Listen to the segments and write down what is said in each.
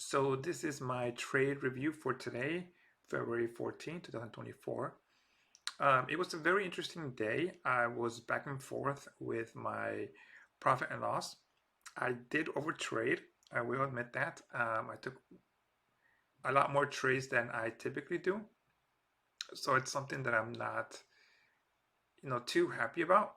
So this is my trade review for today, February 14, 2024. It was a very interesting day. I was back and forth with my profit and loss. I did overtrade. I will admit that. I took a lot more trades than I typically do. So it's something that I'm not, too happy about.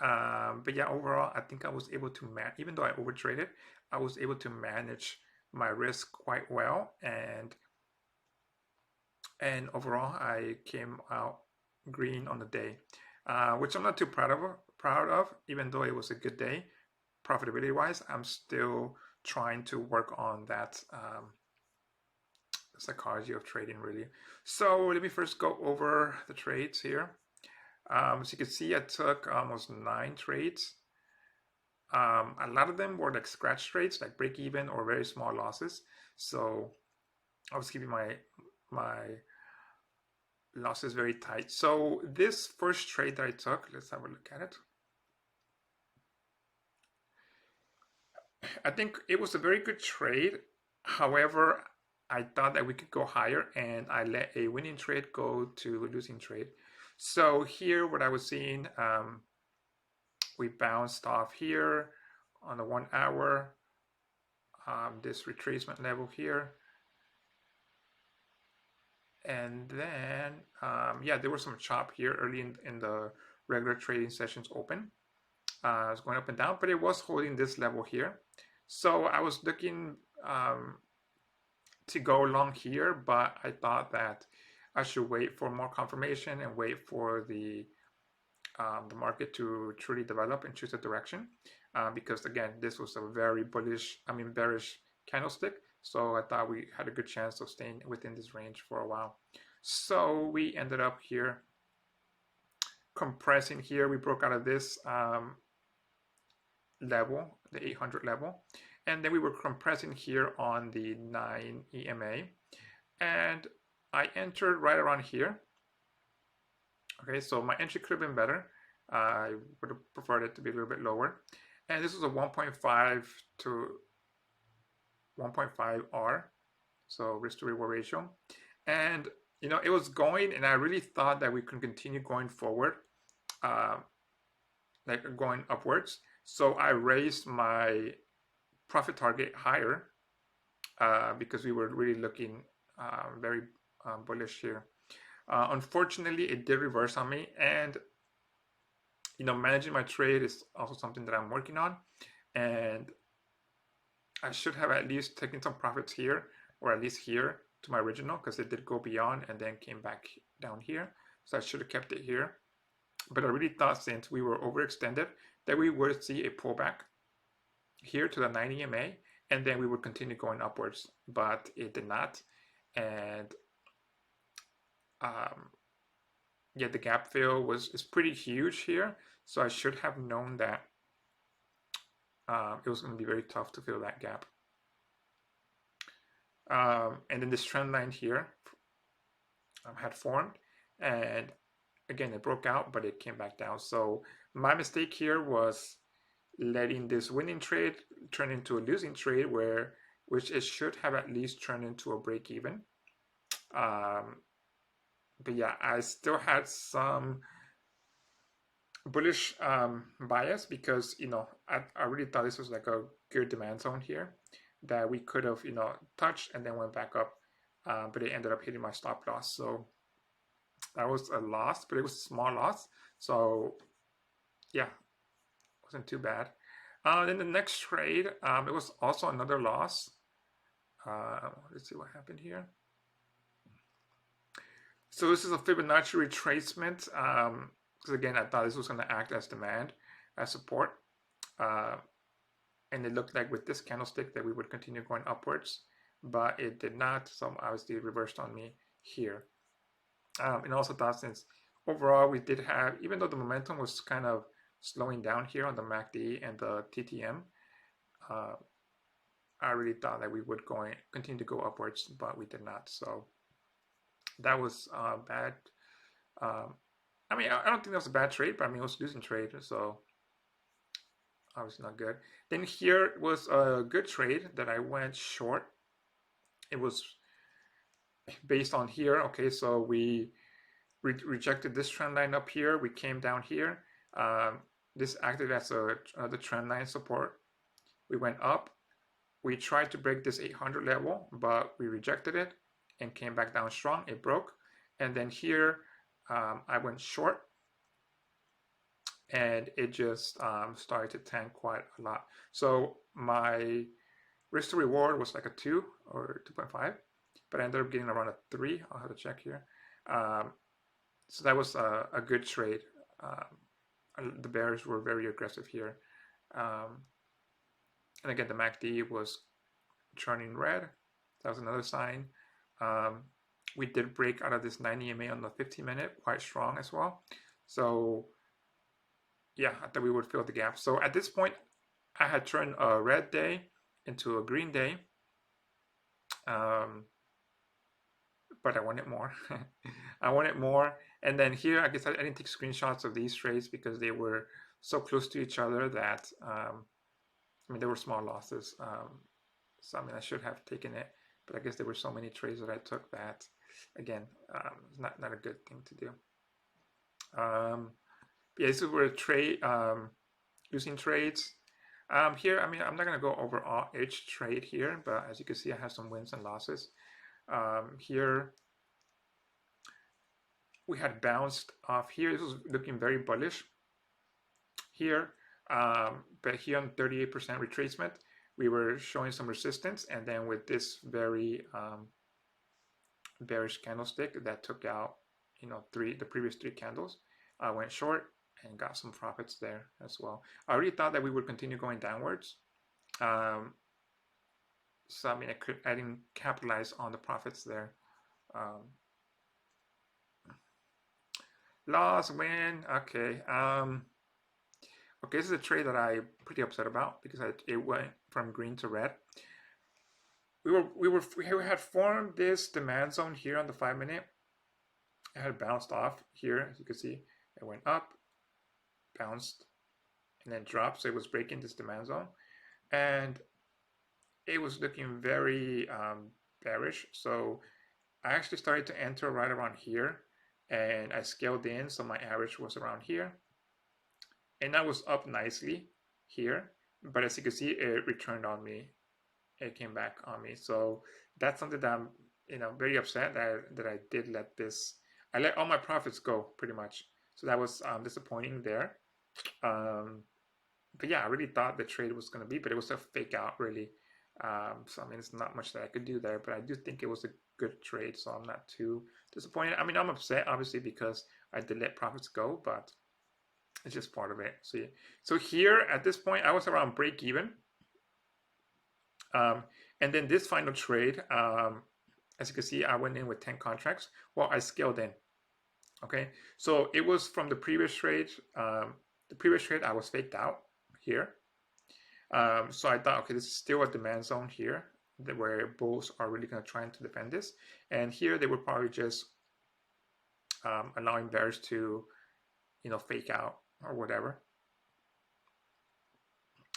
But yeah, overall, I think I was able to even though I overtraded, I was able to manage my risk quite well, and overall I came out green on the day, which I'm not too proud of, even though it was a good day profitability wise. I'm still trying to work on that psychology of trading, really. So let me first go over the trades here. As you can see, I took almost 9 trades. A lot of them were like scratch trades, like break even or very small losses. So I was keeping my losses very tight. So this first trade that I took, let's have a look at it. I think it was a very good trade. However, I thought that we could go higher, and I let a winning trade go to a losing trade. So here, what I was seeing, we bounced off here on the 1 hour, this retracement level here. And then, yeah, there was some chop here early in the regular trading sessions open. It was going up and down, but it was holding this level here. So I was looking to go long here, but I thought that I should wait for more confirmation and wait for the market to truly develop and choose a direction, because again, this was a very bearish candlestick. So I thought we had a good chance of staying within this range for a while. So we ended up here compressing here. We broke out of this level, the 800 level, and then we were compressing here on the 9 EMA, and I entered right around here. Okay, so my entry could have been better. I would have preferred it to be a little bit lower, and this was a 1.5 to 1.5 R, so risk to reward ratio. And it was going, and I really thought that we could continue going forward, like going upwards. So I raised my profit target higher, because we were really looking very bullish here. Unfortunately, it did reverse on me, and managing my trade is also something that I'm working on, and I should have at least taken some profits here, or at least here to my original, because it did go beyond and then came back down here. So I should have kept it here. But I really thought, since we were overextended, that we would see a pullback here to the 9 EMA, and then we would continue going upwards, but it did not. And yeah, the gap fill is pretty huge here, so I should have known that it was going to be very tough to fill that gap. And then this trend line here had formed, and again, it broke out, but it came back down. So my mistake here was letting this winning trade turn into a losing trade, which it should have at least turned into a break even. But yeah, I still had some bullish bias, because I really thought this was like a good demand zone here that we could have touched and then went back up, but it ended up hitting my stop loss. So that was a loss, but it was a small loss. So yeah, wasn't too bad. Then the next trade, it was also another loss. Let's see what happened here. So this is a Fibonacci retracement, because again, I thought this was going to act as demand, as support, and it looked like with this candlestick that we would continue going upwards, but it did not. So obviously it reversed on me here. And also thought, since overall we did have, even though the momentum was kind of slowing down here on the MACD and the TTM, I really thought that we would continue to go upwards, but we did not. So that was bad. I don't think that was a bad trade, but it was a losing trade. So obviously not good. Then here was a good trade that I went short. It was based on here. Okay, so we rejected this trend line up here. We came down here. This acted as the trend line support. We went up. We tried to break this 800 level, but we rejected it and came back down strong. It broke. And then here, I went short, and it just started to tank quite a lot. So my risk to reward was like a 2 or 2.5, but I ended up getting around a 3. I'll have to check here. So that was a good trade. The bears were very aggressive here. And again, the MACD was turning red. That was another sign. We did break out of this 90 EMA on the 15-minute, quite strong as well. So yeah, I thought we would fill the gap. So at this point, I had turned a red day into a green day. But I wanted more. I wanted more. And then here, I guess I didn't take screenshots of these trades because they were so close to each other that, I mean, there were small losses. So, I mean, I should have taken it, but I guess there were so many trades that I took that, again, it's not a good thing to do. Yeah, this is where trade, losing trades. Here, I mean, I'm not going to go over each trade here, but as you can see, I have some wins and losses. Here, we had bounced off here. This was looking very bullish here, but here on 38% retracement, we were showing some resistance, and then with this very bearish candlestick that took out, you know, the previous 3 candles, I went short and got some profits there as well. I already thought that we would continue going downwards. So I mean, I didn't capitalize on the profits there. Loss, win, okay. Okay, this is a trade that I'm pretty upset about because it went from green to red. We had formed this demand zone here on the 5-minute. It had bounced off here, as you can see. It went up, bounced, and then dropped. So it was breaking this demand zone, and it was looking very bearish. So I actually started to enter right around here, and I scaled in, so my average was around here, and I was up nicely here, but as you can see, it returned on me. It came back on me. So that's something that I'm, you know, very upset that I did let this. I let all my profits go pretty much. So that was disappointing there. But yeah, I really thought the trade was going to be, but it was a fake out really. So I mean, it's not much that I could do there, but I do think it was a good trade, so I'm not too disappointed. I mean, I'm upset obviously because I did let profits go, but it's just part of it. So here at this point, I was around break even. And then this final trade, as you can see, I went in with 10 contracts. Well, I scaled in. Okay, so it was from the previous trade. The previous trade I was faked out here. So I thought, okay, this is still a demand zone here where bulls are really going to try to defend this. And here they were probably just allowing bears to, you know, fake out or whatever.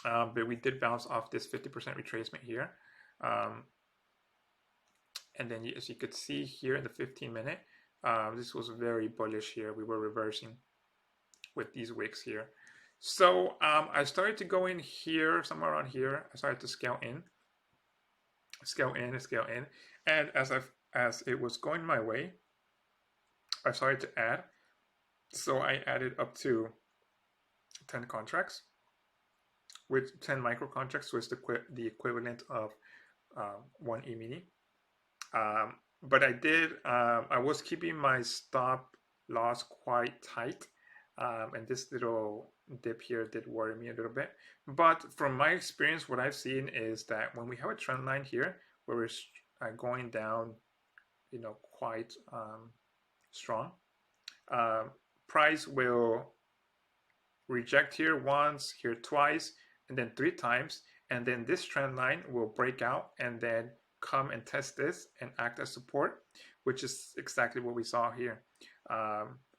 But we did bounce off this 50% retracement here. And then as you could see here in the 15-minute, this was very bullish here. We were reversing with these wicks here. So I started to go in here, somewhere around here. I started to scale in. And as it was going my way, I started to add. So I added up to 10 contracts, with 10 micro contracts, so it's the equivalent of 1 E-mini. But I was keeping my stop loss quite tight, and this little dip here did worry me a little bit. But from my experience, what I've seen is that when we have a trend line here where we're going down, you know, quite strong, price will reject here once, here twice, and then 3 times, and then this trend line will break out and then come and test this and act as support, which is exactly what we saw here.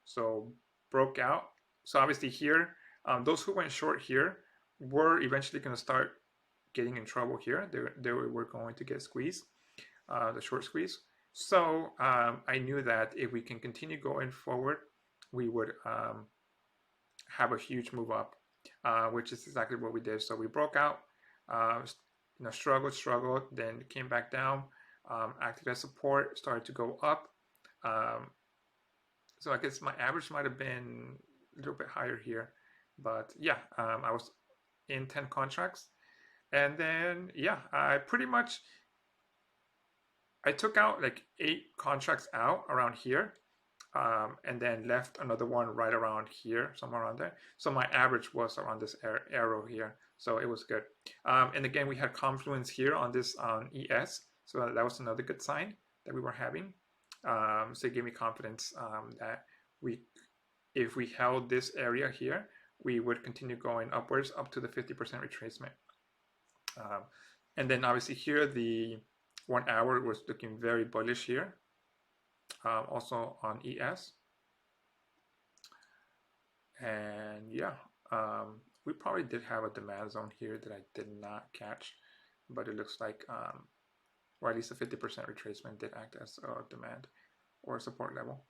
So broke out. So obviously here, those who went short here were eventually going to start getting in trouble here. They were going to get squeezed, the short squeeze. So I knew that if we can continue going forward, we would have a huge move up, which is exactly what we did. So we broke out, struggled, then came back down, acted as support, started to go up. So I guess my average might have been a little bit higher here, but yeah, I was in 10 contracts, and then yeah, I took out like 8 contracts out around here, and then left another one right around here, somewhere around there. So my average was around this arrow here, so it was good. And again, we had confluence here on this ES, so that was another good sign that we were having. So it gave me confidence that if we held this area here, we would continue going upwards up to the 50% retracement. And then obviously here, the 1 hour was looking very bullish here. Also on ES. And yeah, we probably did have a demand zone here that I did not catch, but it looks like, or at least a 50% retracement did act as a demand or a support level.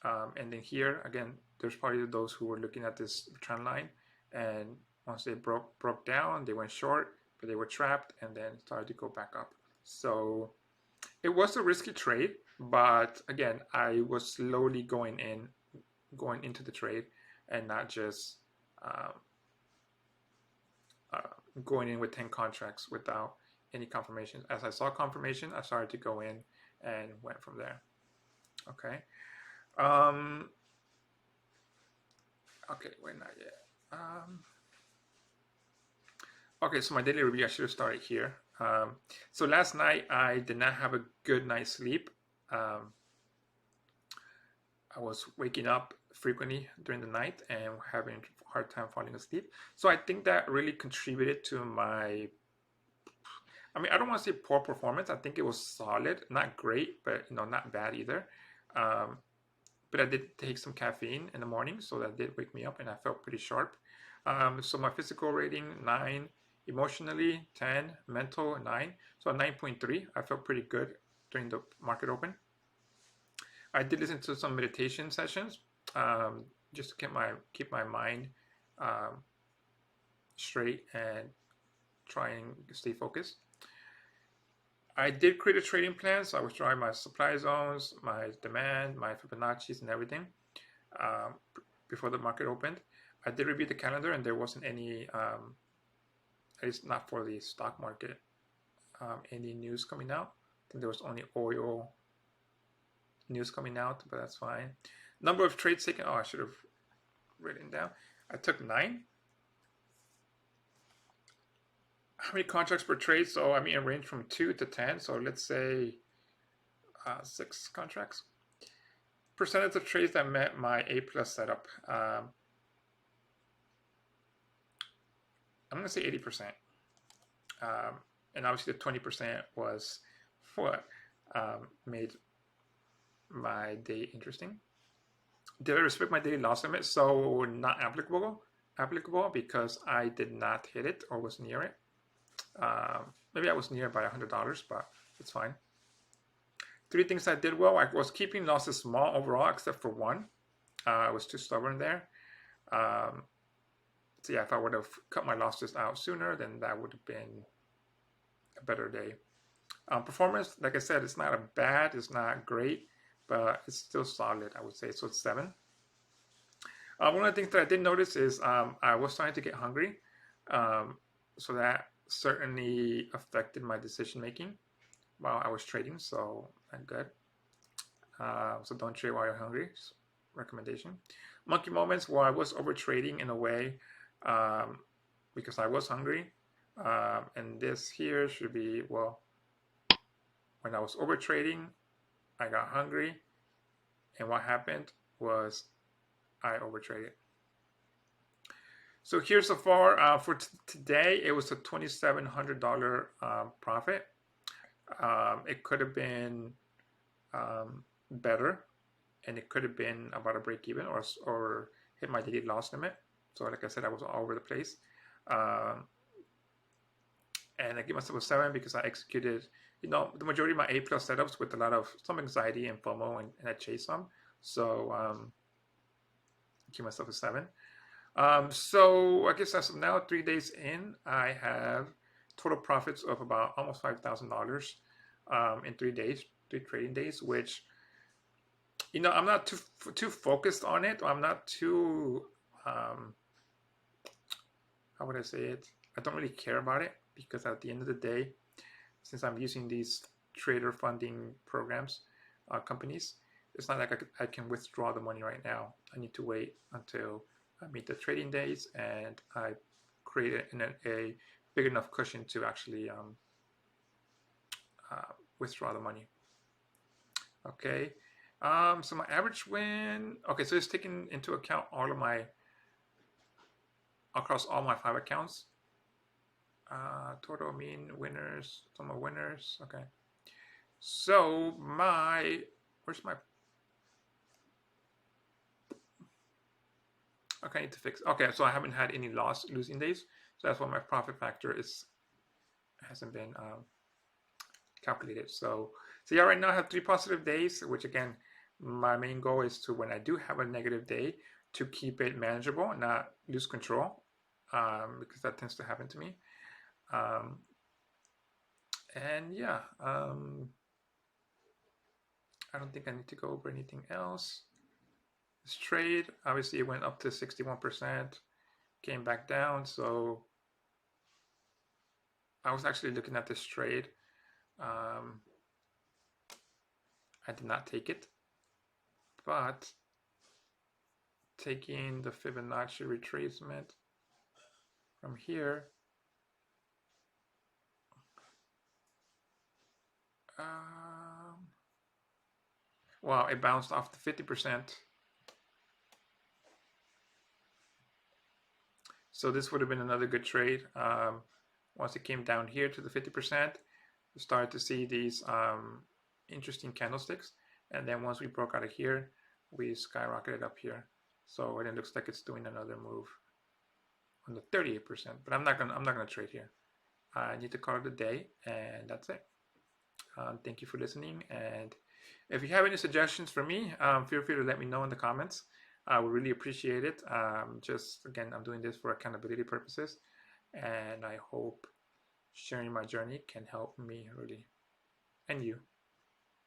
And then here, again, there's probably those who were looking at this trend line, and once they broke down, they went short, but they were trapped and then started to go back up. So it was a risky trade, but again, I was slowly going into the trade and not just going in with 10 contracts without any confirmation. As I saw confirmation, I started to go in and went from there. Okay. Okay, wait, not yet. Okay, so my daily review, I should have started here. So last night, I did not have a good night's sleep. I was waking up frequently during the night and having a hard time falling asleep. So I think that really contributed to my, I don't want to say poor performance. I think it was solid, not great, but not bad either. But I did take some caffeine in the morning, so that did wake me up and I felt pretty sharp. So my physical rating, 9. Emotionally, 10. Mental, 9. So 9.3. I felt pretty good during the market open. I did listen to some meditation sessions, just to keep my mind straight and try and stay focused. I did create a trading plan, so I was drawing my supply zones, my demand, my Fibonacci's, and everything before the market opened. I did review the calendar, and there wasn't any, at least not for the stock market, any news coming out. I think there was only oil news coming out, but that's fine. Number of trades taken. Oh, I should have written down. I took 9. How many contracts per trade? So it ranged from 2 to 10. So let's say 6 contracts. Percentage of trades that met my A+ setup. I'm going to say 80%. And obviously the 20% was what made my day interesting. Did I respect my daily loss limit? So not applicable because I did not hit it or was near it. Maybe I was near by $100, but it's fine. 3 things I did well. I was keeping losses small overall, except for one. I was too stubborn there. So yeah, if I would have cut my losses out sooner, then that would have been a better day. Performance, like I said, it's not bad, it's not great, but it's still solid, I would say. So it's 7. One of the things that I did notice is I was starting to get hungry. So that certainly affected my decision making while I was trading, so I'm good. So don't trade while you're hungry, just recommendation. Monkey moments where I was over trading in a way because I was hungry. And this here should be, well, when I was over trading, I got hungry, and what happened was I overtraded. So here's so far for today. It was a $2,700 profit. It could have been better, and it could have been about a break even or hit my daily loss limit. So like I said, I was all over the place. Um, and I give myself a 7 because I executed, the majority of my A plus setups with a lot of some anxiety and FOMO, and I chased some. So give myself a 7. So I guess as of now, 3 days in, I have total profits of about almost $5,000 in 3 days, 3 trading days, which I'm not too focused on it. I'm not too how would I say it? I don't really care about it because at the end of the day, since I'm using these trader funding programs, companies, it's not like I can withdraw the money right now. I need to wait until I meet the trading days and I create a big enough cushion to actually withdraw the money. Okay. So my average win. Okay, so it's taking into account across all my 5 accounts. Total mean winners, some are winners. Okay. So where's my, okay, I need to fix, okay, so I haven't had any losing days. So that's why my profit factor hasn't been calculated. So yeah, right now I have 3 positive days, which again, my main goal is to, when I do have a negative day, to keep it manageable and not lose control, because that tends to happen to me. And yeah, I don't think I need to go over anything else. This trade, obviously it went up to 61%, came back down. So I was actually looking at this trade. I did not take it, but taking the Fibonacci retracement from here, wow, it bounced off the 50%. So this would have been another good trade. Once it came down here to the 50%, we started to see these interesting candlesticks. And then once we broke out of here, we skyrocketed up here. So it looks like it's doing another move on the 38%. But I'm not gonna trade here. I need to call it a day, and that's it. Thank you for listening. And if you have any suggestions for me, feel free to let me know in the comments. I would really appreciate it. Just again, I'm doing this for accountability purposes, and I hope sharing my journey can help me really, and you.